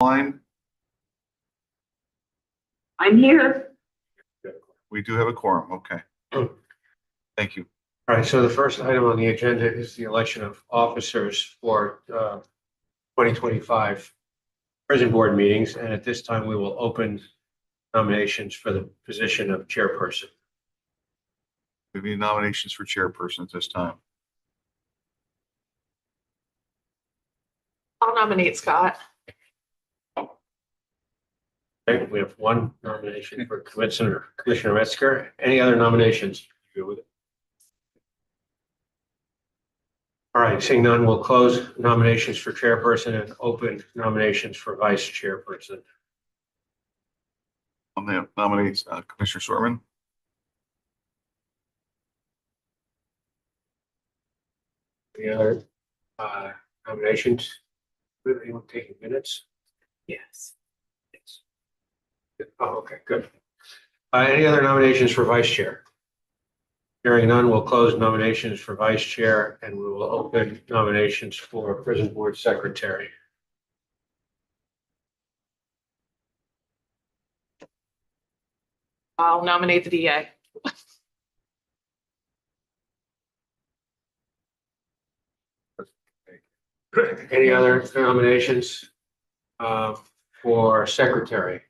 Line, I'm here. we do have a quorum. Okay. Thank you. All right, so the first item on the agenda is the election of officers for 2025 prison board meetings. And at this time, we will open nominations for the position of chairperson. We need nominations for chairperson at this time. I'll nominate Scott. Okay, we have one nomination for Commissioner Metzger. Any other nominations? You good with it? All right, seeing none, we'll close nominations for chairperson and open nominations for vice chairperson. I'm going to nominate Commissioner Sorman. Any other nominations? Anyone taking minutes? Yes. Yes. Oh, okay, good. Any other nominations for vice chair? Hearing none, we'll close nominations for vice chair and we will open nominations for prison board secretary. I'll nominate the DA. Any other nominations for secretary?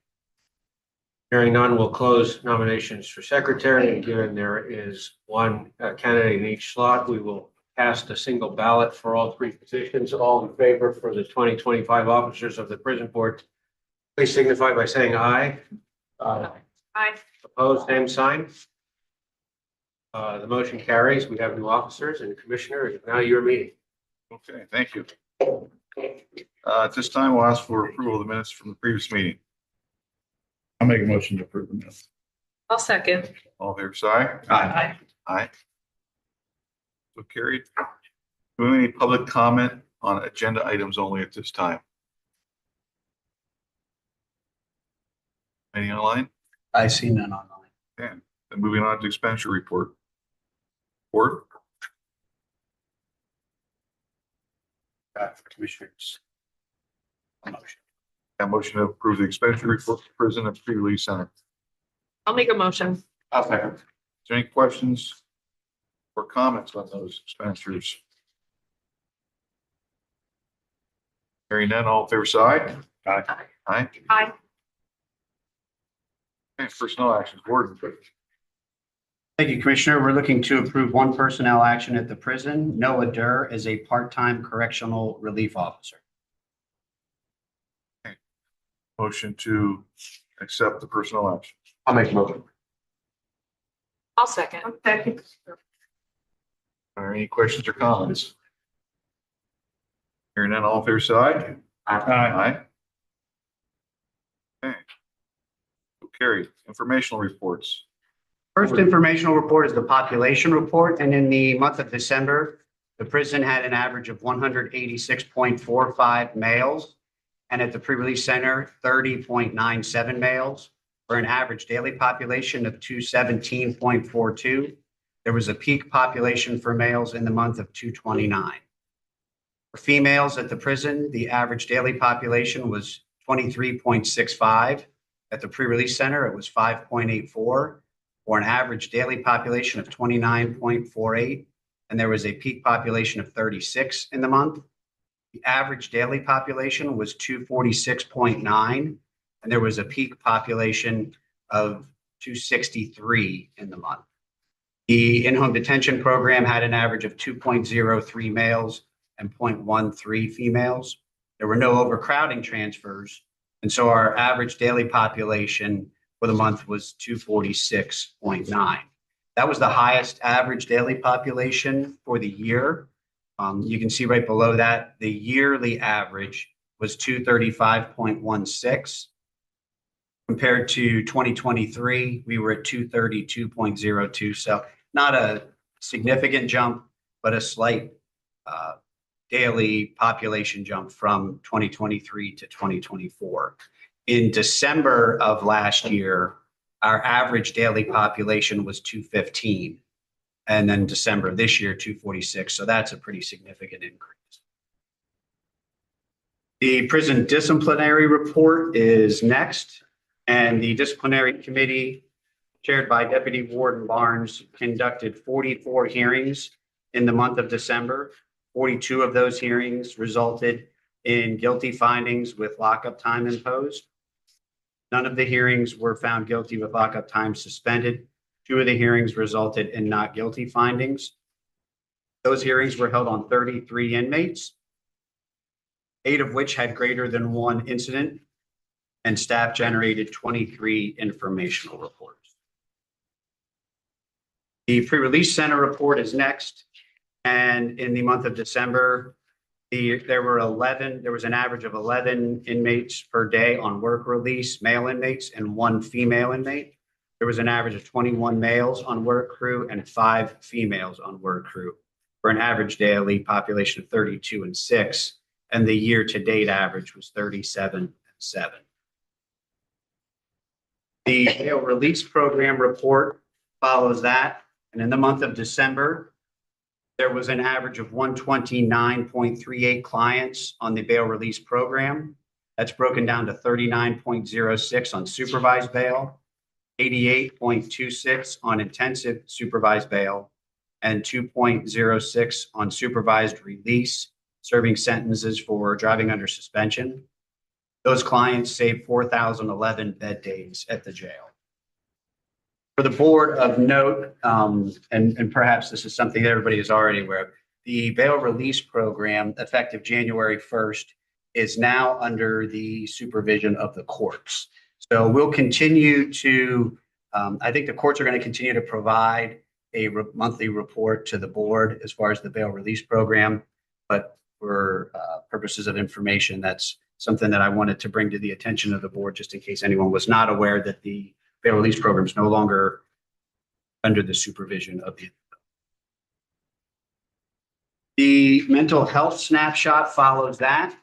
Hearing none, we'll close nominations for secretary. And given there is one candidate in each slot, we will cast a single ballot for all three positions. All in favor for the 2025 officers of the prison board, please signify by saying aye. Aye. Opposed, same sign. The motion carries. We have new officers and commissioner. It's now your meeting. Okay, thank you. At this time, we'll ask for approval of the minutes from the previous meeting. I'll make a motion to approve the minutes. I'll second. All fair side? Aye. Aye. So carried. Do we have any public comment on agenda items only at this time? Any online? I see none online. And then moving on to expenditure report. Board, For commissioners. A motion. a motion to approve the expenditure report for prison and pre-release center. I'll make a motion. I'll second. Is there any questions or comments on those expenditures? Hearing none, all in favor side? Aye. Aye. Aye. Okay, personnel actions, Gordon. Thank you, Commissioner. We're looking to approve one personnel action at the prison. Noah Durr is a part-time correctional relief officer. Motion to accept the personnel action. I'll make a motion. I'll second. Second. Are there any questions or comments? Hearing none, all in favor side? Aye. Okay. So carried. Informational reports. First informational report is the population report, and in the month of December, the prison had an average of 186.45 males, and at the pre-release center, 30.97 males, for an average daily population of 217.42. There was a peak population for males in the month of 229. For females at the prison, the average daily population was 23.65. At the pre-release center, it was 5.84, for an average daily population of 29.48. And there was a peak population of 36 in the month. The average daily population was 246.9, and there was a peak population of 263 in the month. The in-home detention program had an average of 2.03 males and 0.13 females. There were no overcrowding transfers, and so our average daily population for the month was 246.9. That was the highest average daily population for the year. You can see right below that, the yearly average was 235.16. Compared to 2023, we were at 232.02. So not a significant jump, but a slight daily population jump from 2023 to 2024. In December of last year, our average daily population was 215. And then December of this year, 246. So that's a pretty significant increase. The prison disciplinary report is next, and the disciplinary committee chaired by Deputy Warden Barnes conducted 44 hearings in the month of December. 42 of those hearings resulted in guilty findings with lockup time imposed. None of the hearings were found guilty with lockup time suspended. 2 of the hearings resulted in not guilty findings. Those hearings were held on 33 inmates, 8 of which had greater than 1 incident, and staff generated 23 informational reports. The pre-release center report is next, and in the month of December, there was an average of 11 inmates per day on work release, male inmates, and 1 female inmate. There was an average of 21 males on work crew and 5 females on work crew, for an average daily population of 32 and 6, and the year-to-date average was 37 and 7. The bail release program report follows that, and in the month of December, there was an average of 129.38 clients on the bail release program. That's broken down to 39.06 on supervised bail, 88.26 on intensive supervised bail, and 2.06 on supervised release, serving sentences for driving under suspension. Those clients saved 4,011 bed days at the jail. For the board of note, and perhaps this is something that everybody is already aware of, the bail release program, effective January 1st, is now under the supervision of the courts. So we'll continue to, I think the courts are going to continue to provide a monthly report to the board as far as the bail release program. But for purposes of information, that's something that I wanted to bring to the attention of the board, just in case anyone was not aware that the bail release program is no longer under the supervision of the mental health snapshot follows that.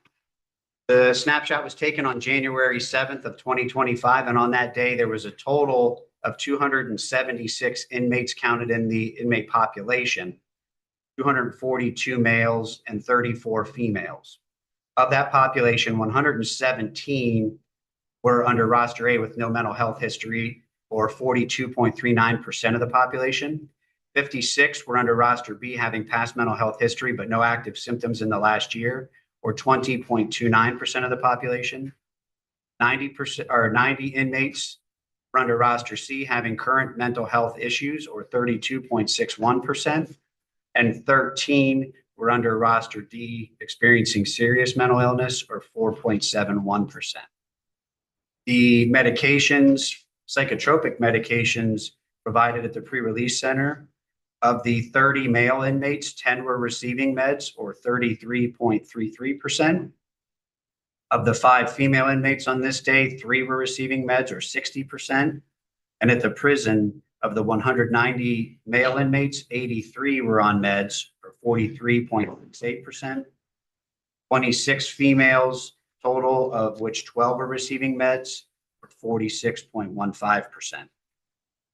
The snapshot was taken on January 7th of 2025, and on that day, there was a total of 276 inmates counted in the inmate population, 242 males and 34 females. Of that population, 117 were under roster A with no mental health history, or 42.39% of the population. 56 were under roster B having past mental health history but no active symptoms in the last year, or 20.29% of the population. 90 inmates were under roster C having current mental health issues, or 32.61%, and 13 were under roster D experiencing serious mental illness, or 4.71%. The medications, psychotropic medications provided at the pre-release center, of the 30 male inmates, 10 were receiving meds, or 33.33%. Of the 5 female inmates on this day, 3 were receiving meds, or 60%. And at the prison, of the 190 male inmates, 83 were on meds, or 43.68%. 26 females total, of which 12 were receiving meds, or 46.15%.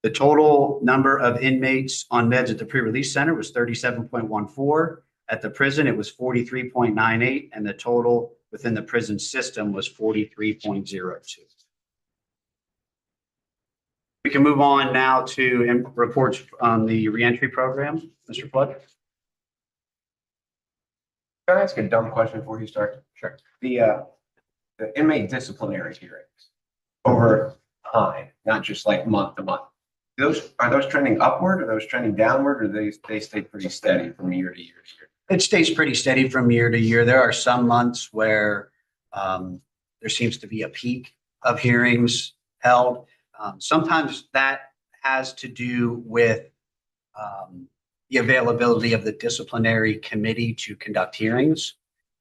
The total number of inmates on meds at the pre-release center was 37.14. At the prison, it was 43.98, and the total within the prison system was 43.02. We can move on now to reports on the reentry program. Mr. Flood? Can I ask a dumb question before you start? Sure. The inmate disciplinary hearings over time, not just like month to month. Are those trending upward? Are those trending downward? Or they stay pretty steady from year to year to year? It stays pretty steady from year to year. There are some months where there seems to be a peak of hearings held. Sometimes that has to do with the availability of the disciplinary committee to conduct hearings.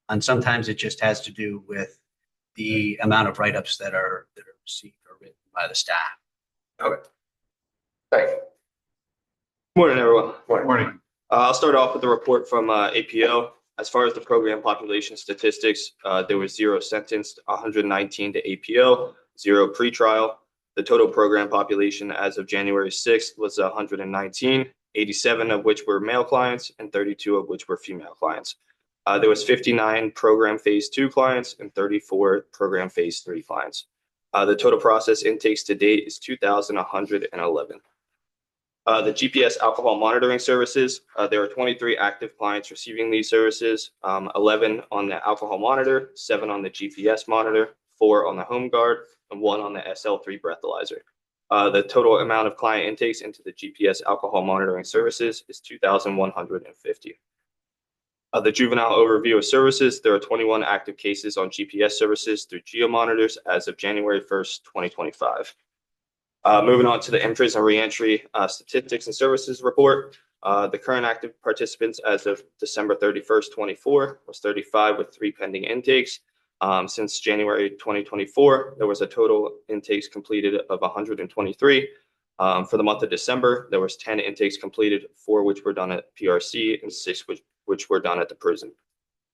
And sometimes it just has to do with the amount of write-ups that are received or written by the staff. Okay. Thanks. Morning, everyone. Morning. I'll start off with a report from APO. As far as the program population statistics, there was 0 sentenced, 119 to APO, 0 pretrial. The total program population as of January 6th was 119, 87 of which were male clients and 32 of which were female clients. There was 59 program phase 2 clients and 34 program phase 3 clients. The total process intakes to date is 2,111. The GPS alcohol monitoring services, there are 23 active clients receiving these services, 11 on the alcohol monitor, 7 on the GPS monitor, 4 on the home guard, and 1 on the SL3 breathalyzer. The total amount of client intakes into the GPS alcohol monitoring services is 2,150. The juvenile overview of services, there are 21 active cases on GPS services through geomonitors as of January 1st, 2025. Moving on to the in-prison reentry statistics and services report. The current active participants as of December 31st, 24 was 35 with 3 pending intakes. Since January 2024, there was a total intakes completed of 123. For the month of December, there was 10 intakes completed, 4 which were done at PRC and 6 which were done at the prison.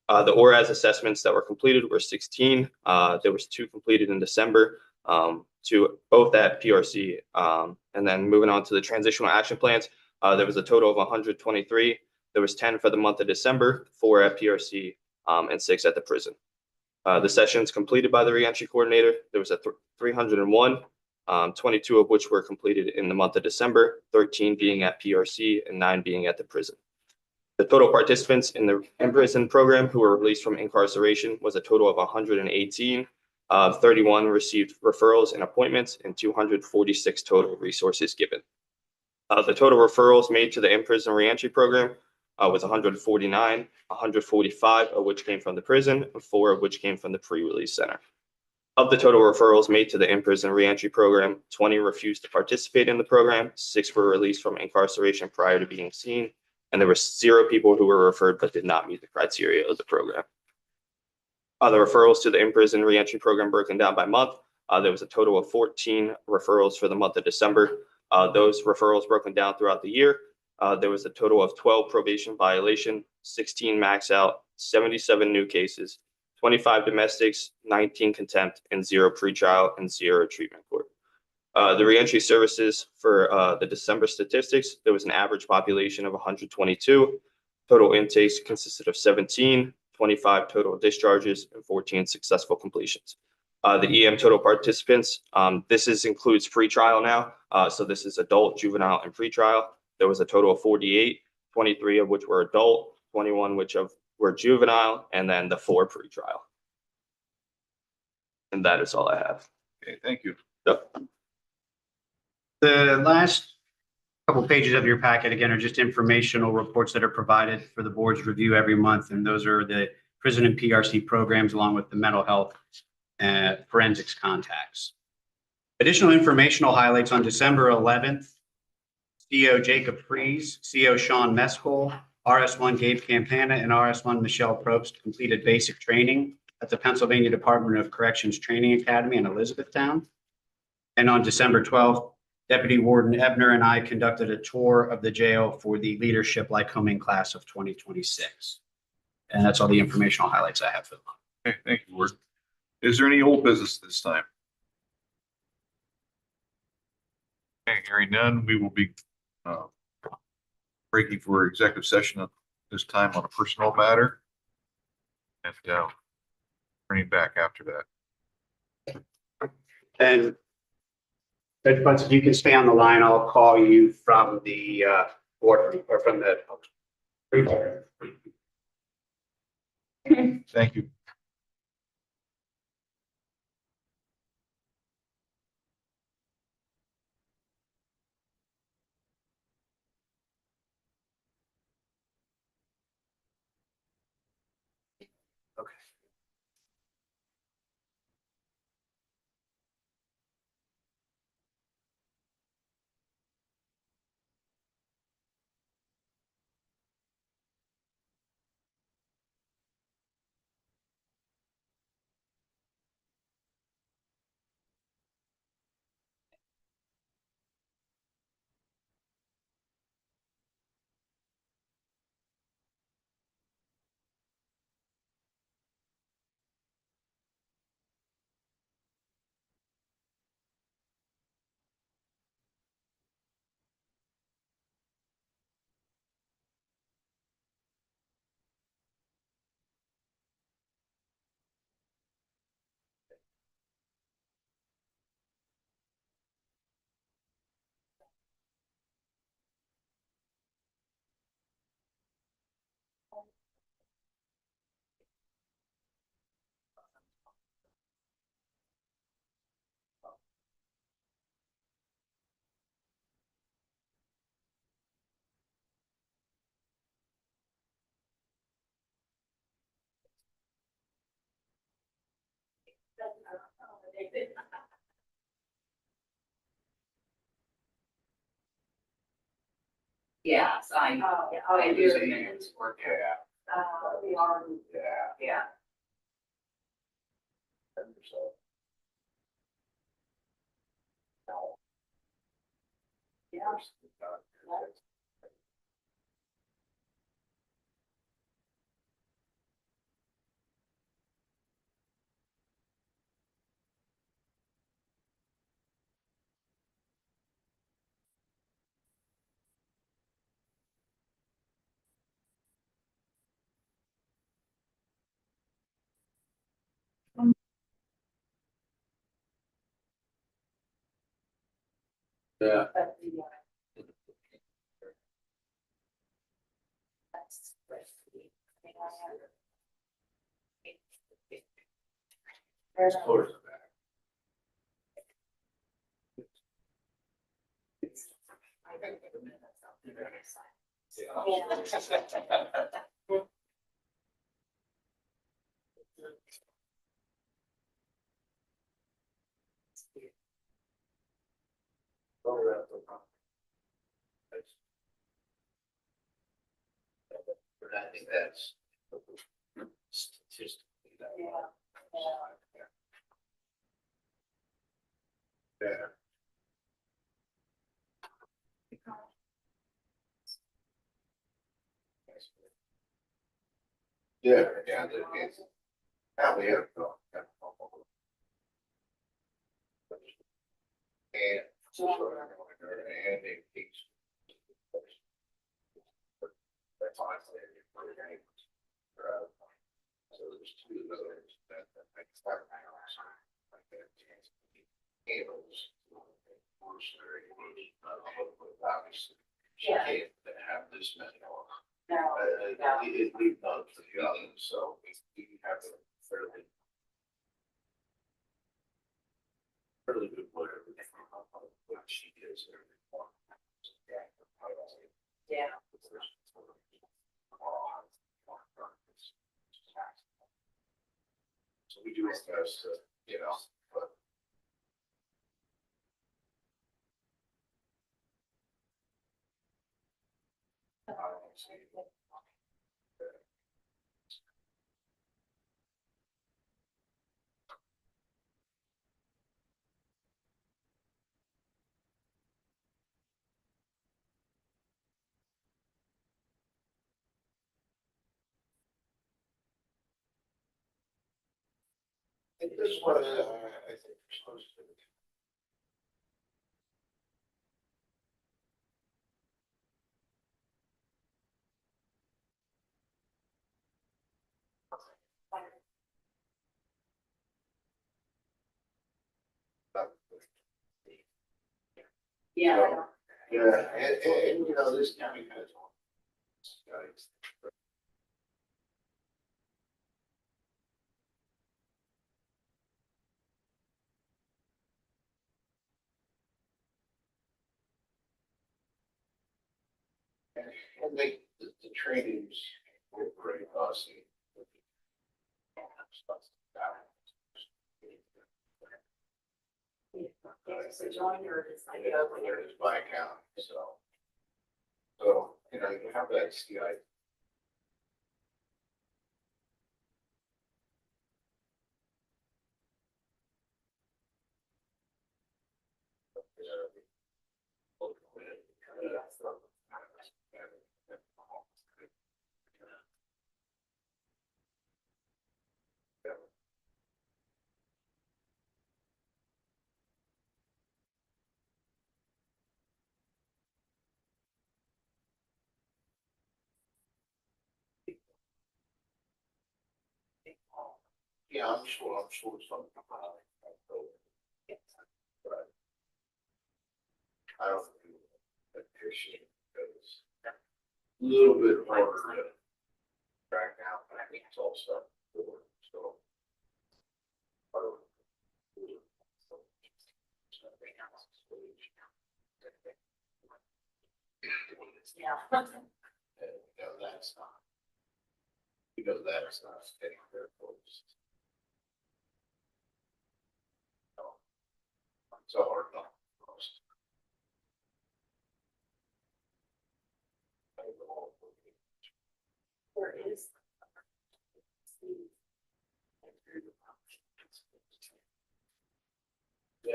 The ORAS assessments that were completed were 16. There was 2 completed in December, to both at PRC. And then moving on to the transitional action plans, there was a total of 123. There was 10 for the month of December, 4 at PRC, and 6 at the prison. The sessions completed by the reentry coordinator, there was a 301, 22 of which were completed in the month of December, 13 being at PRC and 9 being at the prison. The total participants in the in-prison program who were released from incarceration was a total of 118. 31 received referrals and appointments, and 246 total resources given. The total referrals made to the in-prison reentry program was 149, 145 of which came from the prison, and 4 of which came from the pre-release center. Of the total referrals made to the in-prison reentry program, 20 refused to participate in the program, 6 were released from incarceration prior to being seen, and there were 0 people who were referred but did not meet the criteria of the program. The referrals to the in-prison reentry program broken down by month, there was a total of 14 referrals for the month of December. Those referrals broken down throughout the year, there was a total of 12 probation violation, 16 max out, 77 new cases, 25 domestics, 19 contempt, and 0 pretrial and 0 treatment court. The reentry services for the December statistics, there was an average population of 122. Total intakes consisted of 17, 25 total discharges, and 14 successful completions. The EM total participants, this includes pretrial now. So this is adult, juvenile, and pretrial. There was a total of 48, 23 of which were adult, 21 which were juvenile, and then the 4 pretrial. And that is all I have. Okay, thank you. Yep. The last couple pages of your packet, again, are just informational reports that are provided for the board's review every month. And those are the prison and PRC programs, along with the mental health and forensics contacts. Additional informational highlights on December 11th, CO Jacob Fries, CO Sean Meskel, RS1 Gabe Campana, and RS1 Michelle Probst completed basic training at the Pennsylvania Department of Corrections Training Academy in Elizabethtown. And on December 12th, Deputy Warden Ebner and I conducted a tour of the jail for the leadership Lycoming class of 2026. And that's all the informational highlights I have for the month. Okay, thank you, Ward. Is there any old business this time? Okay, hearing none, we will be breaking for executive session at this time on a personnel matter. And turning back after that. And Judge Bunce, you can stay on the line. I'll call you from the board or from the. Thank you. Yes, I know. I do. We are. Yeah. Yeah. Yeah. Towards the back. But I think that's statistically that. Yeah. Yeah, yeah, it's, now we have. And. And it keeps. That's honestly. So there's two of those that make start. Handles. Obviously. She can't have this many on. It leaves out to the others, so we have a fairly good whatever. What she is. Yeah. So we do our best to, but. I don't see. I think this was, I think we're supposed to. Yeah. Yeah, and this county has one. And the trainings were pretty awesome. So join your, it's like, It's by account, so, you have that CI. Yeah, I'm sure something. But I don't think that issue is a little bit harder to track down, but I think it's all stuff. So. yeah. That's not. Because that is not getting their voice.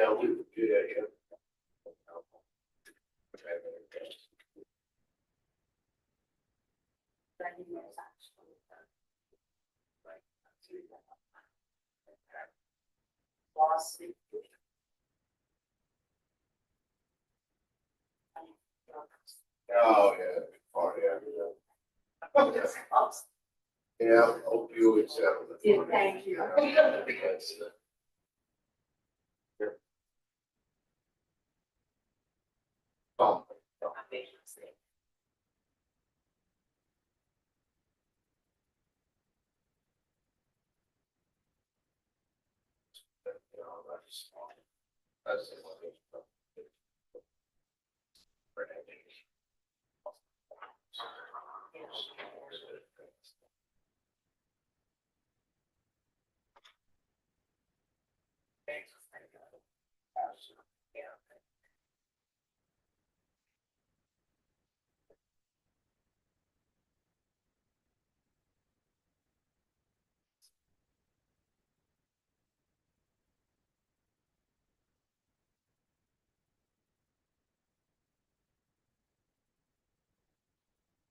Yeah, we could do that, yeah. Lawsuit. Oh, yeah. Oh, yeah. Yeah, opioids. Yeah, thank you. Oh.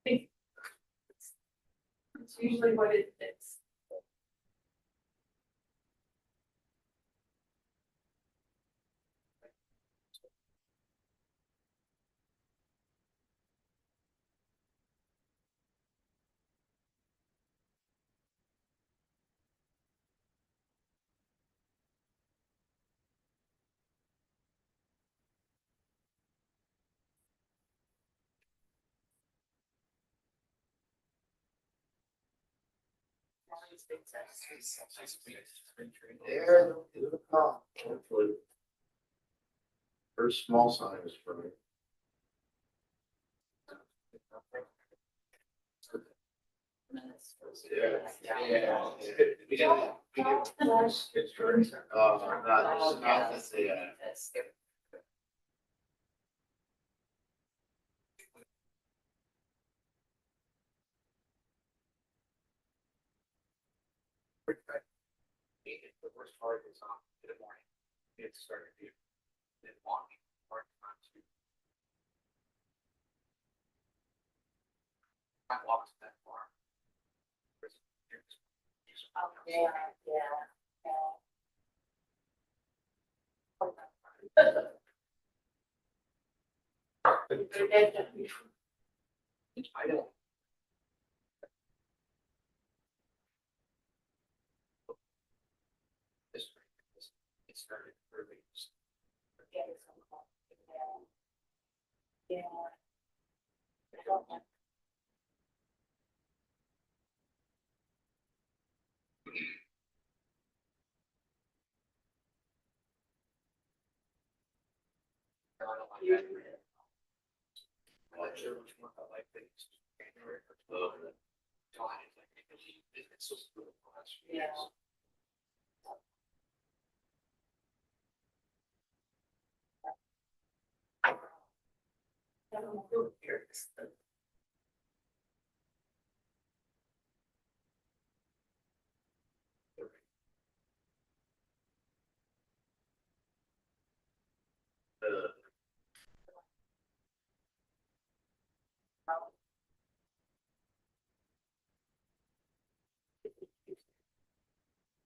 It's usually what it is. Hopefully. First small signs for me. The worst part is in the morning. It started to then walking hard time to. I walked that far. Oh, yeah, yeah. I don't. It started early. Yeah. Yeah.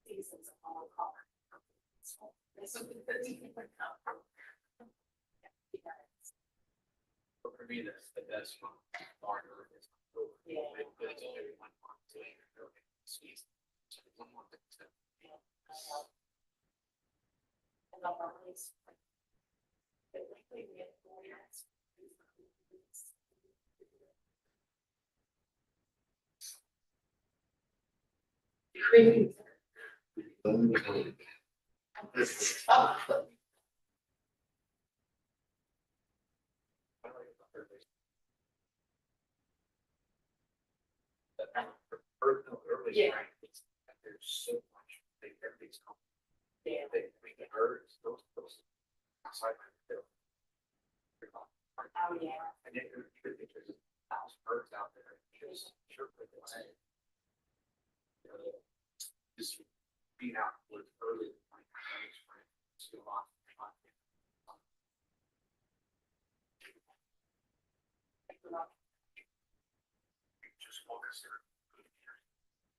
Seasons of all color. For me, that's the best one. Barter is. Yeah. But it's only one month to season. So one month to. Early Yeah. spring, there's so much, everything's coming. Yeah. They get hurt, those. Outside. Oh, yeah. And then there's house birds out there, just sure. Just being out with early. Spring, still on.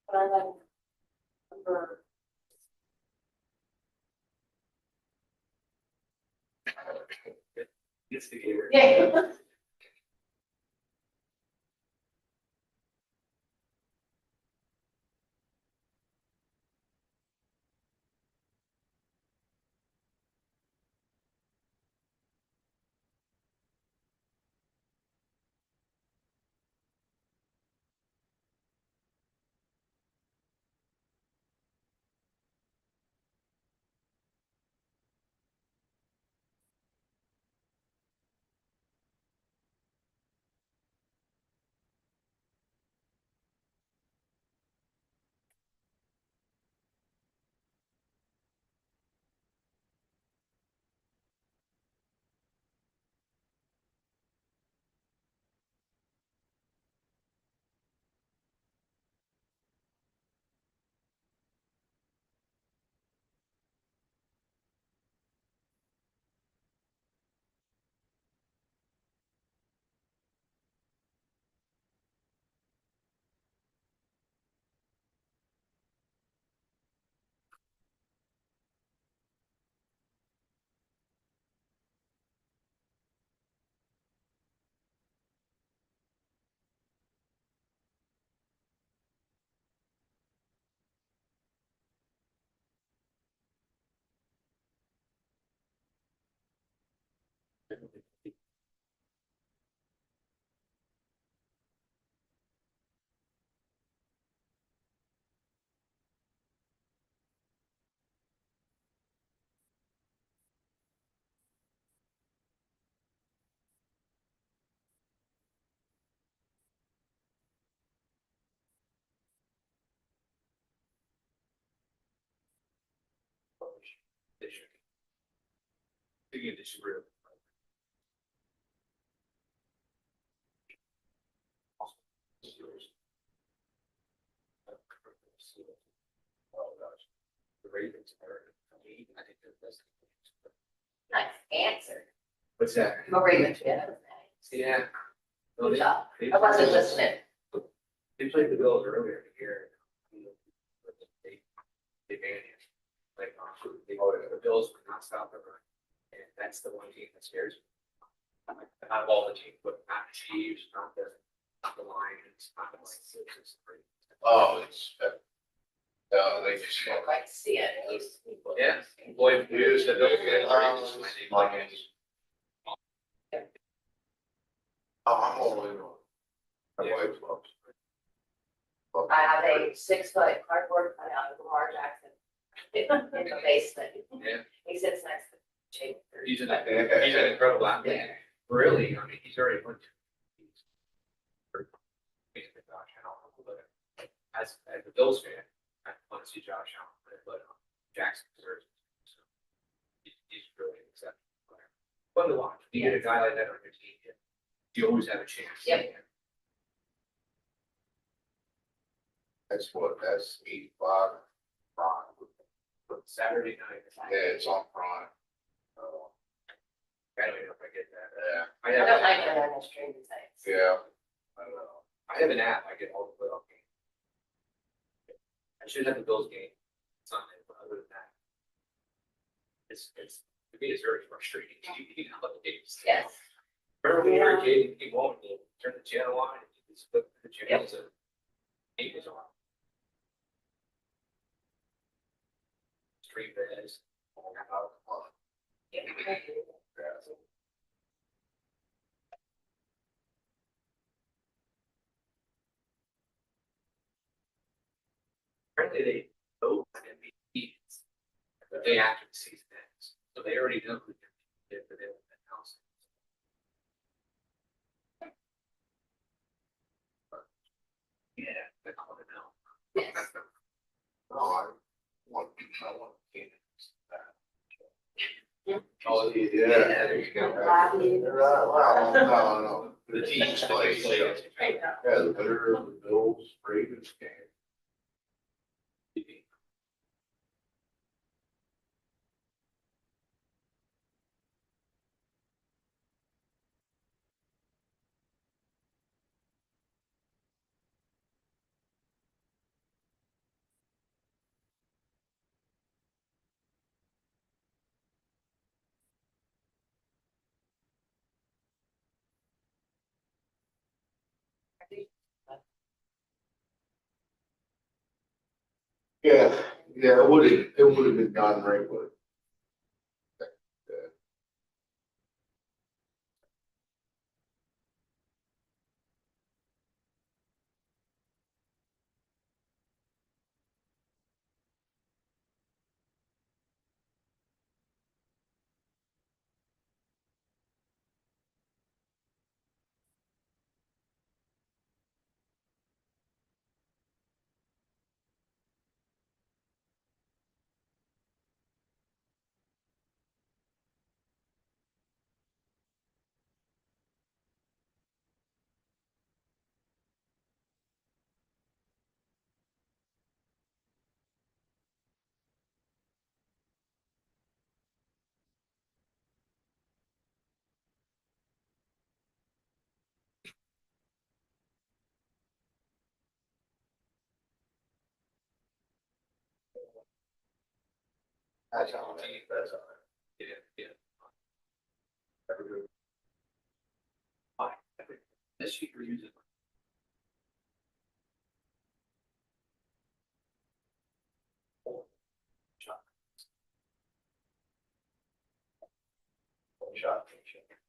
But I like number. Yeah. Nice answer. What's that? I'm a Ravens fan. Yeah. Good job. I wasn't listening. They played the Bills earlier in the year. They managed, like, the Bills could not stop the run. And that's the one team that scares me. Out of all the teams, but not the Chiefs, not the Lions, not the Lions. Oh, it's, they just. I'd like to see it. Yeah. Boy, news that those guys are. Oh, I'm all in on. My Yeah. wife loves. I have a 6-foot cardboard cutout of Lamar Jackson in the basement. Yeah. He sits next to Jake. He's an incredible athlete. Really, I mean, he's already won two. As a Bills fan, I want to see Josh Allen play, but Jackson deserves it. So he's really an exceptional player. Fun to watch. You get a guy like that on your team, you always have a chance. Yep. That's what, that's 85. Saturday night. Yeah, it's on Prime. I don't even know if I get that. Yeah. I don't like it on the streaming sites. Yeah. I don't know. I have an app. I get all the playoff games. I should have the Bills game Sunday, but other than that, it's to me it's very frustrating. You know, the games. Yes. Remember when you were a kid, you came home and you turn the channel on and you just flip the channels and game was on. Stream this. Apparently they vote on MVPs the day after the season ends, so they already know who they're for them announcing. Yeah, they want to know. Yes. No, I want candidates. Oh, Yeah, there you go. Lobby. Well, no. The teams play. Yeah, the better of the Bills, Ravens game. Yeah, it would have been done right, but. That's all. That's all. Yeah. This sheet you're using.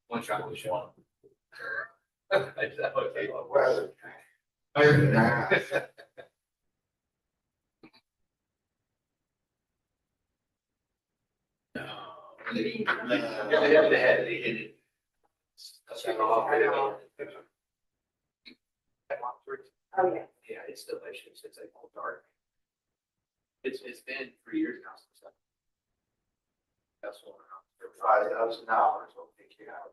One shot. Okay. Well, higher than that. The head, they hit it. Oh, yeah. Yeah, it's delicious. It's like all dark. It's been 3 years now since that. That's what for $5,000, will take you out.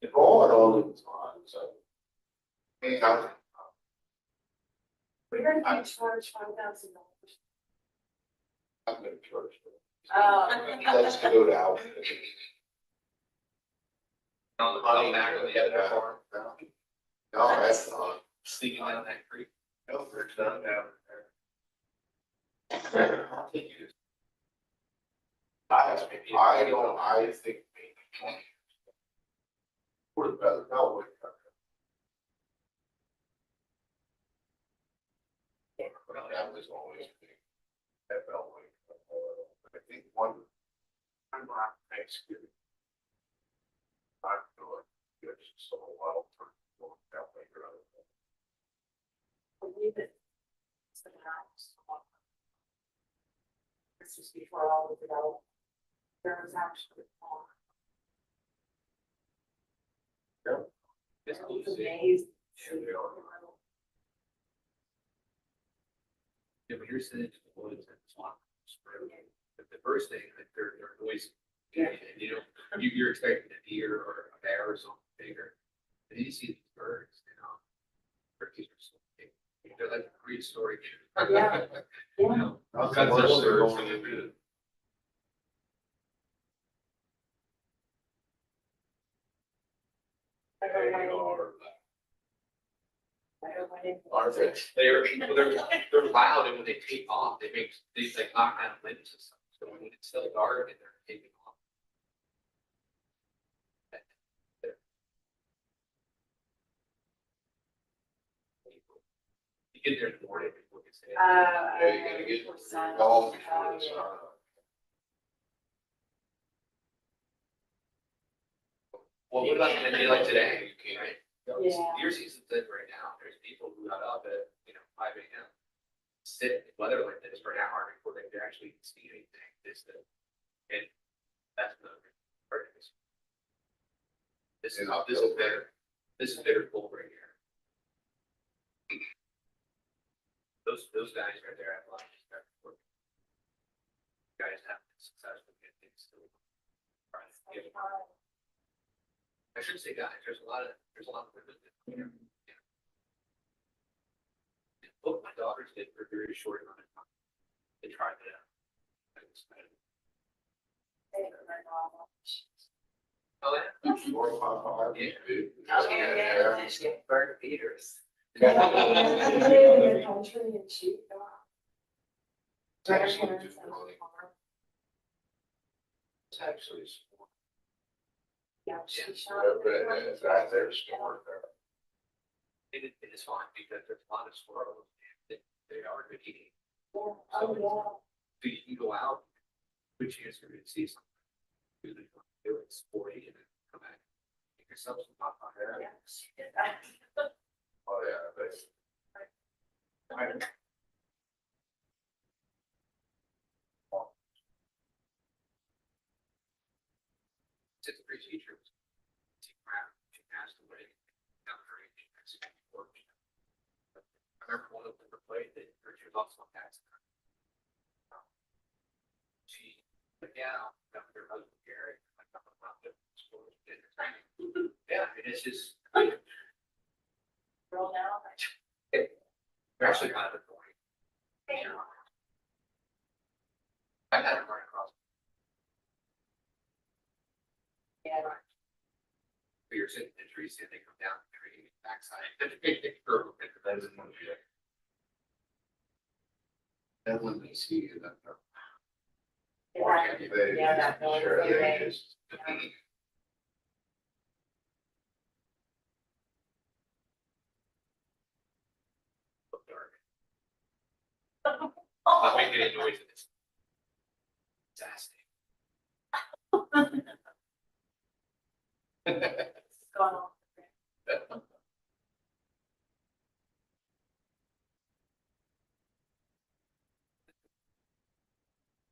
The ball all the time, so. Yeah. We're gonna be charged $5,000. I'm gonna charge them. Oh. Let's go to Alvin. On the back of the other farm. No, that's not. Sneaking down that creek. No, there's none down I'll take you. there. I think maybe 20. Or the better, no. That was always big. That felt like, I think one. I'm not Thanksgiving. I feel like it's so wild for that way or other. Believe it. It's the house. This is before all the development. There was actually. It's cool to It's see. amazing. Yeah, but you're sitting in the woods and it's not spring. But the first thing, like they're noisy. Yeah. And you know, you're expecting a deer or a bear or something bigger. And then you see these birds, you know. Turkeys are so big. They're like prehistoric. Yeah. You know, all kinds of Once they're birds. going into. Are they? They're loud, and when they take off, they like knock down windows and stuff. So when it's still dark and they're taking off. You get there in the morning before it's. Yeah, you gotta get golf before it's, Well, what about a day like today? You can't. Right? Yeah. Deer season's in right now. There's people who got up at, 5 a.m. Sit in weather like this for an hour before they could actually see anything. And that's the part of this. This is better. This is better cold right here. Those guys right there have a lot of respect for. Guys have been successful in things to. I shouldn't say guys, there's a lot of women that. Both my daughters did for a very short amount of time. They tried it out. Oh, yeah. 4 or 5, Yeah. dude. Bird feeders. It's actually just really- It's actually. Yeah, she shot. But, there's store there. It is fine because there's a lot of squirrels. They are good eating. Oh, yeah. So you can go out, good chance you're gonna see something. Do it, sporty, and then come back. Pick yourself some popcorn. Oh, yeah, that's. It's a great teacher. She passed away. Not very. I remember one of them played that she was also on accident. She went down, got her husband Gary. Yeah, I mean, it's just. Girl now. They're actually kind of annoying. I had to run across. Yeah. You're sitting in the trees, and they come down the tree backside. That is one shit. Then when they see you, then they're. Yeah, that noise, Sure, they okay. just. Look dark. Not making any noise. It's fantastic. Going on.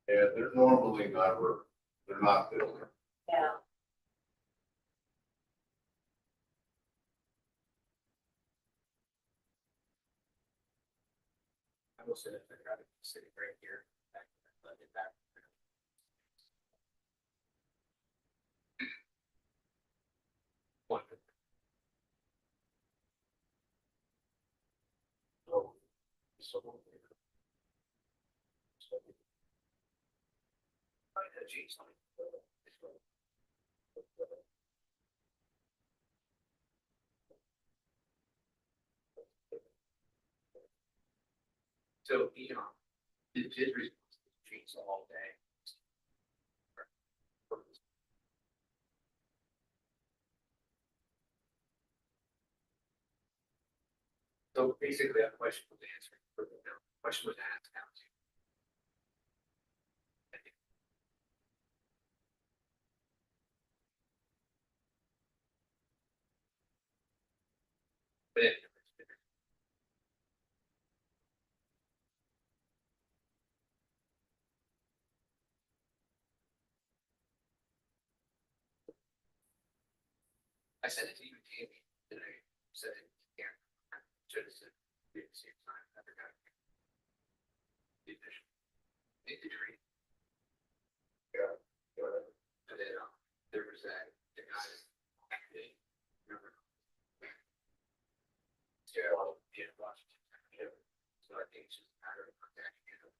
Yeah, they're normally never, they're not this. Yeah. I will say that they're kind of sitting right here. Let it back. One. So. Geez. So, you know, his response to trees all day. So basically, that question was answered. The question was asked how to. But anyway, I sent it to you, Tammy, and I said it, yeah. Should have said it at the same time. I forgot. The addition. The tree. Yeah. And then, there was that, the guy. Remember? Yeah. Yeah, Washington. Yeah. So I think it's just a matter of contacting him.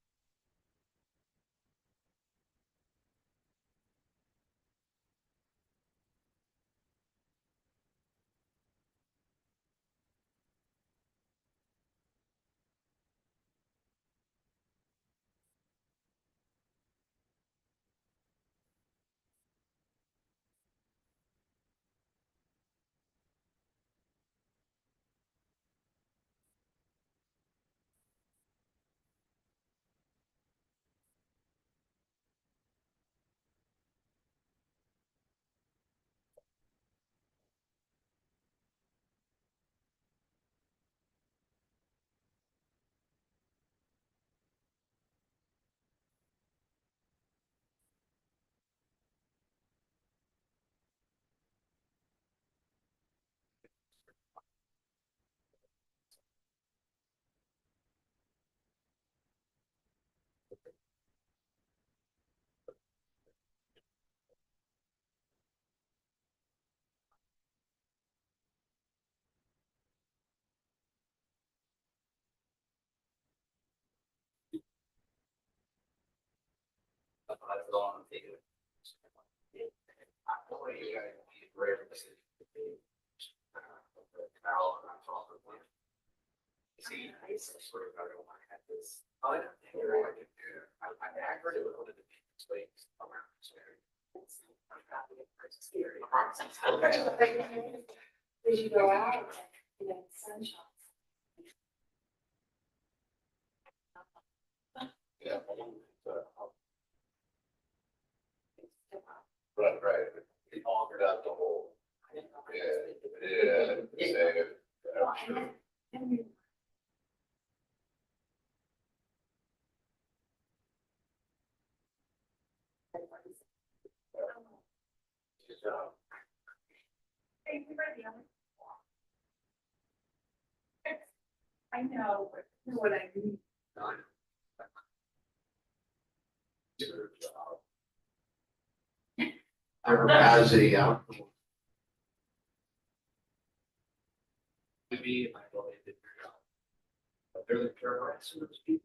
I was on video. I know you guys be rare to see. Carol and I talked with him. See, I sort of got to have this. I don't think you're right. I heard it was one of the biggest ways around this area. I'm happy it's scary. Did you go out? You know, so Yeah. Right. He offered out the whole. Yeah. I know, but you know what I mean. As a, Maybe I thought they did their job. But they're the terrorists of those people.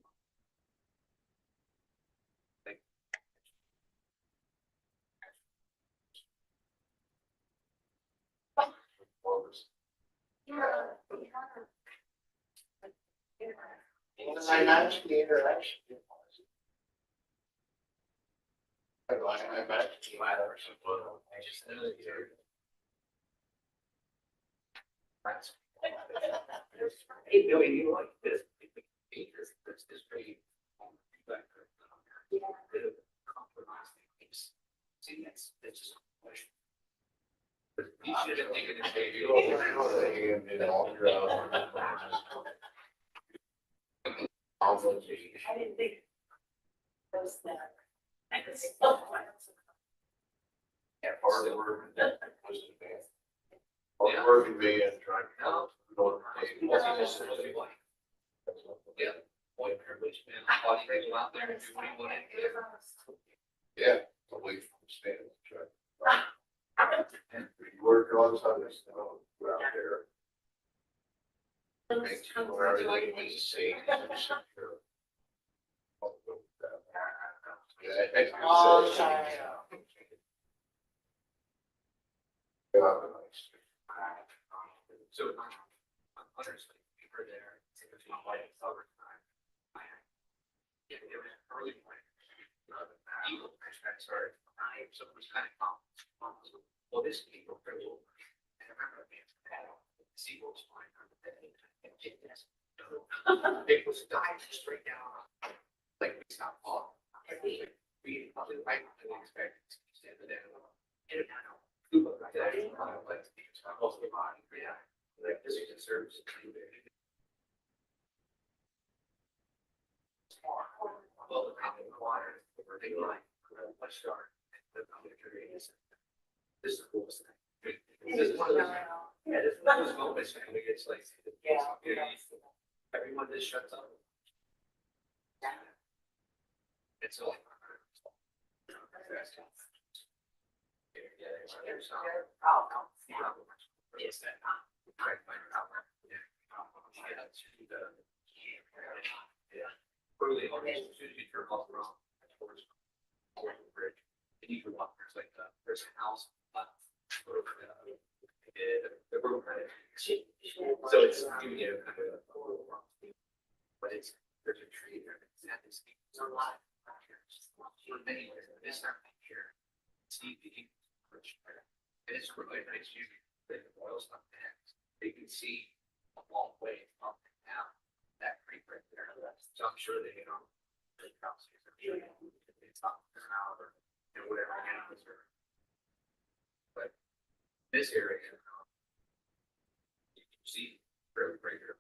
I matched the interaction. I matched the ladder, so I just know that you're. Hey, Billy, you like this? This is great. See, that's just a question. But you should have taken it. I didn't think. Those that. Yeah, part of the work. Part of the work can be in trying to help. Yeah. Boy, privilege, man. Why do you go out there and do what you want to do? Yeah, away from the stand. And we work on Sunday, so we're out there. Make sure everything is the same. So, honestly, we were there, it's a few lights over time. Yeah, it was early morning. Eagle I started, so it was kind of calm. Well, this people pretty old. And I remember being the seagulls flying on the bed. It was diving straight down. Like, we stopped falling. We probably right, I didn't expect it to stand there. And I know. Like, it's most of the body, yeah. Like, this is a service. Well, the top of the water, they like, let's start. The commentary is. This is the coolest thing. This is one of those. Yeah, this is one of those moments, man, we get like. Everyone just shuts up. It's like. Yes, that. Yeah. Early on, as soon as you turn off the road, towards the bridge, and you can walk, there's like, there's a house. The road, right? So it's, you know, kind of. But it's, there's a tree there, it's at this, it's a lot. Many ways, this time here. See, and it's really nice view, the oil's not bad. You can see a long way up and down that creek right there. So I'm sure they, the house it's up an hour or whatever. But this area, you can see very regular.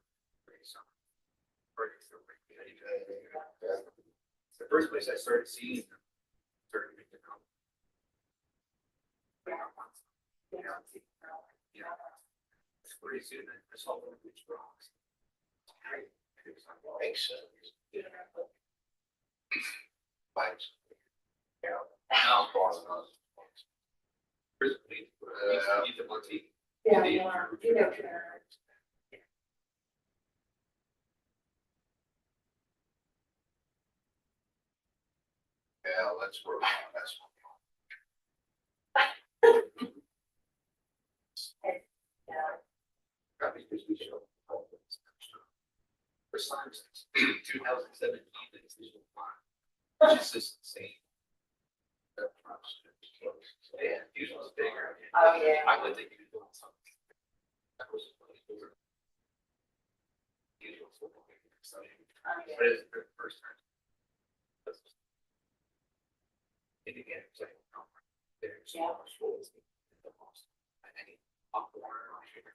The first place I started seeing them, started to come. Yeah. It's pretty soon that this whole which rocks. Makes sense. Yeah. Thanks. Yeah. Now, Boss knows. eat the monkey. Yeah. Yeah, let's work on this one. Probably because we show. For science, 2017, it's just the same. Yeah, usually it's bigger. Oh, yeah. I would think you'd doing something. That was. What is the first time? And again, it's like, there's Yeah. schools.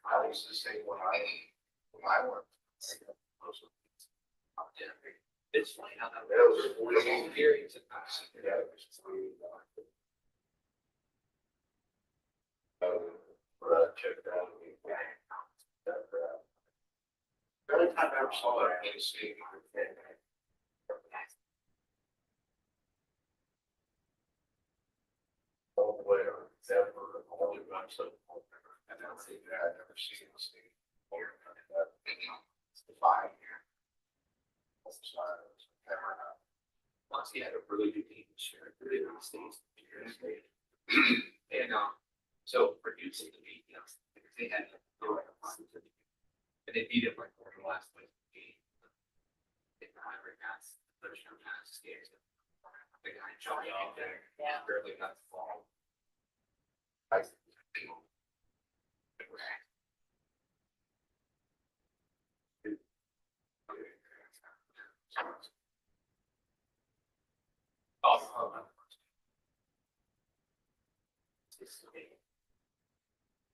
I used to say when I worked. It's funny how that was 40 periods of time. Yeah. Check that out. The only time I ever saw it, I see. All the way or ever, only once and I don't think that I've never seen this thing. It's the 5 year. Once he had a really good team this year, really good states. And so producing the meat, you know, they had. And they beat it like over the last like game. They never got first round pass scares. The guy jumped out there, Yeah. barely got the ball. I think.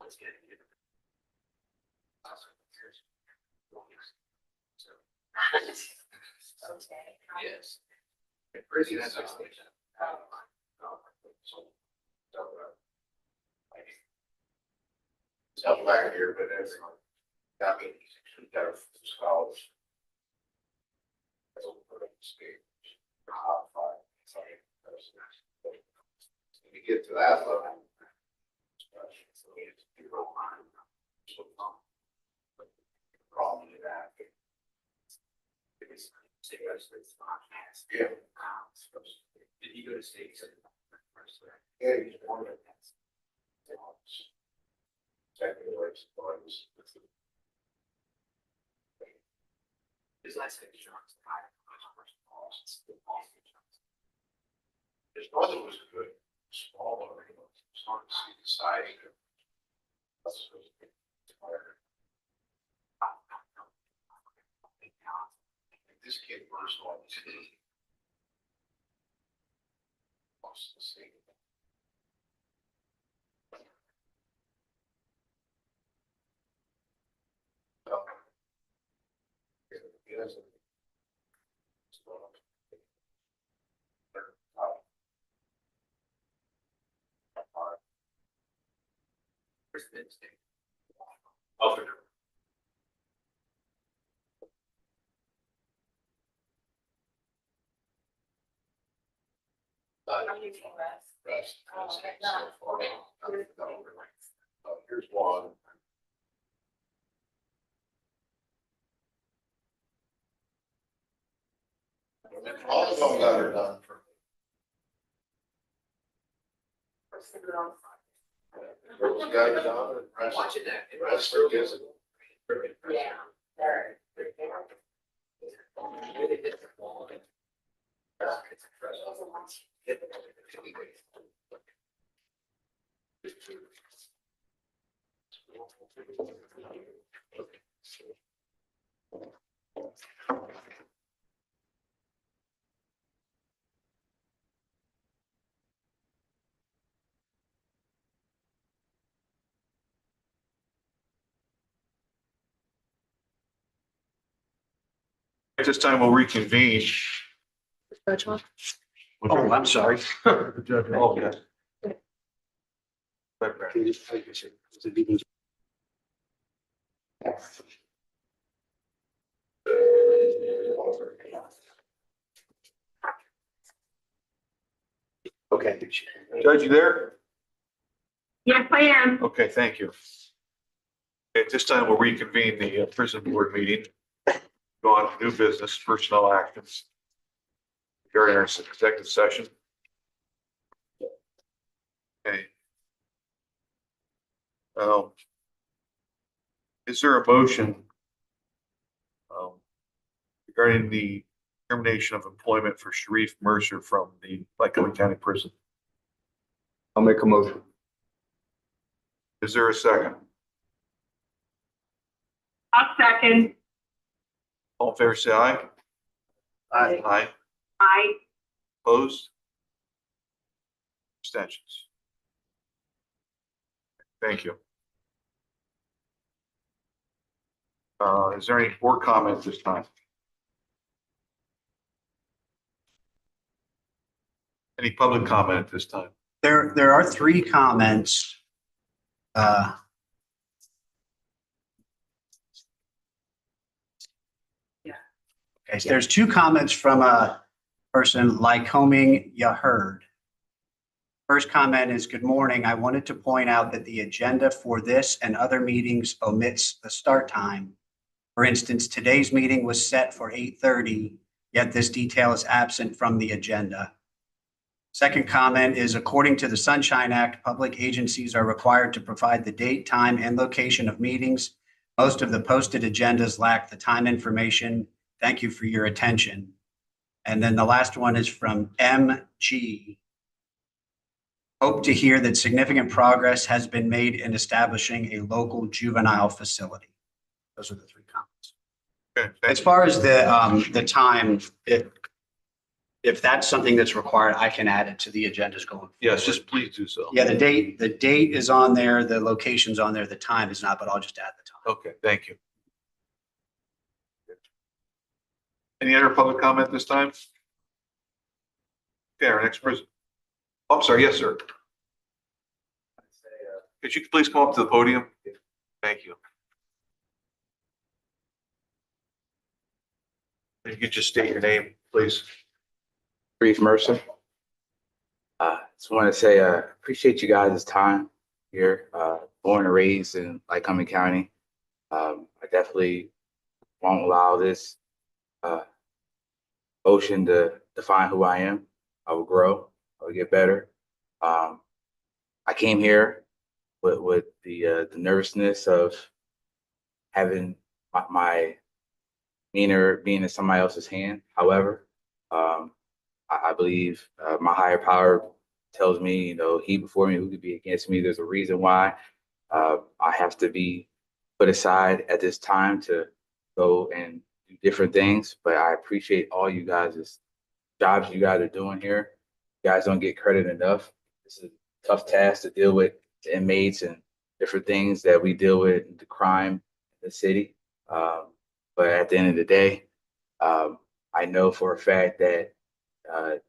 Let's get it. Okay. Yes. Crazy that's actually. Stuff back here, but everyone. I mean, they're scholars. We get to that level. Problem with that. Yeah. Did he go to state? Yeah, he's born in. His last name is Johnson. His brother was good, smaller, it's hard to see the size. This kid was on today. Lost the same. He doesn't. Other. Rest. Here's one. All of them that are done for. Girls got it done, and rest. Watching that. Rest are busy. Yeah. They're. Really hit the ball. It's At this time, we'll reconvene. Oh, I'm sorry. Oh, yeah. Okay. Judge, you there? Yes, I am. Okay, thank you. At this time, we'll reconvene the prison board meeting. Go on to new business, personnel actions. During our executive session. Okay. Is there a motion regarding the termination of employment for Sharif Mercer from the Lycoming County Prison? I'll make a motion. Is there a second? I'll second. All in favor, say aye. Aye. Aye. Opposed? Abstentions? Thank you. Is there any board comment this time? Any public comment at this time? There are three comments. Okay, so there's two comments from a person, Lycoming, you heard. First comment is, good morning. I wanted to point out that the agenda for this and other meetings omits the start time. For instance, today's meeting was set for 8:30, yet this detail is absent from the agenda. Second comment is, according to the Sunshine Act, public agencies are required to provide the date, time, and location of meetings. Most of the posted agendas lack the time information. Thank you for your attention. And then the last one is from MG. Hope to hear that significant progress has been made in establishing a local juvenile facility. Those are the three comments. Okay, As far as the time, if that's something that's required, I can add it to the agendas going forward. yes, just please do so. Yeah, the date is on there, the location's on there, the time is not, but I'll just add the time. Okay, thank you. Any other public comment this time? Okay, our next person. Oh, I'm sorry, yes, sir. Could you please come up to the podium? Thank you. If you could just state your name, please. Brief Mercer. Just want to say, appreciate you guys' time here. Born and raised in Lycoming County. I definitely won't allow this motion to define who I am. I will grow. I will get better. I came here with the nervousness of having my demeanor being in somebody else's hand. However, I believe my higher power tells me, you know, he before me, who could be against me. There's a reason why I have to be put aside at this time to go and do different things. But I appreciate all you guys' jobs you guys are doing here. You guys don't get credit enough. This is a tough task to deal with the inmates and different things that we deal with, the crime in the city. But at the end of the day, I know for a fact that the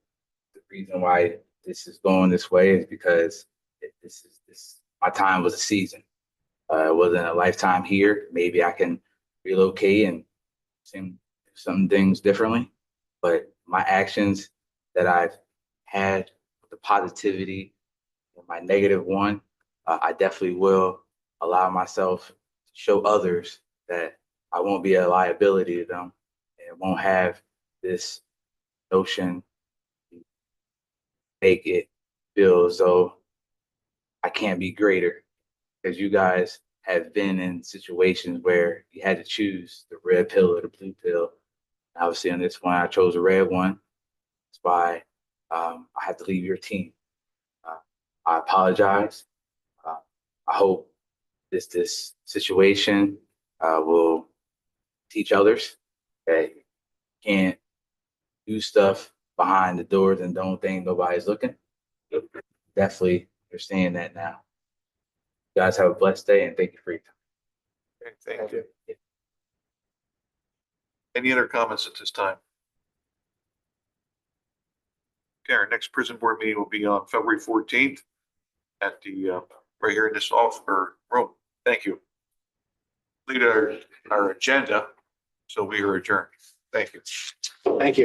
reason why this is going this way is because my time was a season. It wasn't a lifetime here. Maybe I can relocate and do some things differently. But my actions that I've had, the positivity, and my negative one, I definitely will allow myself to show others that I won't be a liability to them and won't have this notion to make it feel as though I can't be greater, because you guys have been in situations where you had to choose the red pill or the blue pill. Obviously, on this one, I chose the red one. That's why I have to leave your team. I apologize. I hope this situation will teach others that you can't do stuff behind the doors and don't think nobody's looking. Definitely understand that now. You guys have a blessed day and thank you for your time. Okay, thank you. Any other comments at this time? Okay, our next prison board meeting will be on February 14th at the, right here in this office or room. Thank you. Lead our agenda, so we are adjourned. Thank you. Thank you.